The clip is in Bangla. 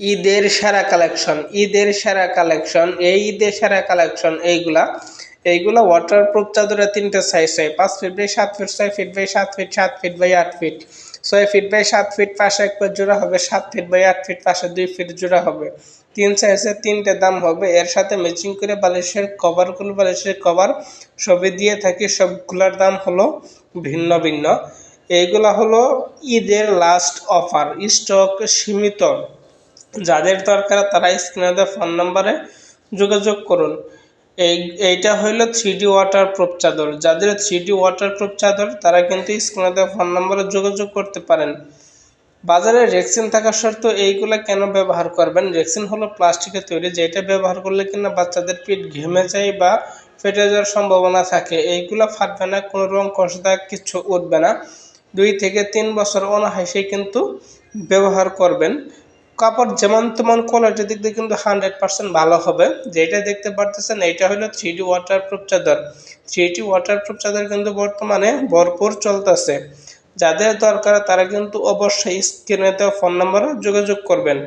ঈদের সেরা কালেকশন, ঈদের সেরা কালেকশন, এই ঈদের সেরা কালেকশন এইগুলা ওয়াটারপ্রুফ চাদরের তিনটে সাইজ হয়, 5 feet by 7 feet, 6 feet by 7 feet, 7 feet by 8 feet, 6 feet by 7 feet পাশে একবার জোড়া হবে, 7 ফিট বাই 8 ফিট পাশে 2 ফিট জোড়া হবে। তিন সাইজের তিনটে দাম হবে। এর সাথে ম্যাচিং করে বালিশের কভারগুলো, বালিশের কভার সবই দিয়ে থাকি। সবগুলোর দাম হলো ভিন্ন ভিন্ন। এইগুলা হলো ঈদের লাস্ট অফার, স্টক সীমিত। যাদের দরকার তারা স্ক্রিনে দেওয়া ফোন নাম্বারে যোগাযোগ করুন। এইটা হইল 3D ওয়াটারপ্রুফ চাদর। যাদের 3D ওয়াটারপ্রুফ চাদর তারা কিন্তু স্ক্রিনে দেওয়া ফোন নাম্বারে যোগাযোগ করতে পারেন। বাজারে রেক্সিন থাকা সত্ত্বেও এইগুলা কেন ব্যবহার করবেন? রেক্সিন হলো প্লাস্টিকের তৈরি, যেটা ব্যবহার করলে কিনা বাচ্চাদের পিঠ ঘেমে যায় বা ফেটে যাওয়ার সম্ভাবনা থাকে। এইগুলা ফাটবে না, কোনো রং কষা কিছু উঠবে না। 2 থেকে 3 বছর অনায়াসেই কিন্তু ব্যবহার করবেন। কাপড় যেমন তেমন কোয়ালিটির দিক দিয়ে কিন্তু 100% ভালো হবে। যেটা দেখতে পারতেছেন এইটা হলো 3D ওয়াটারপ্রুফ চাদর। 3D ওয়াটারপ্রুফ চাদর কিন্তু বর্তমানে ভরপুর চলতেছে। যাদের দরকার তারা কিন্তু অবশ্যই স্ক্রিনে দেওয়া ফোন নাম্বারে যোগাযোগ করবেন।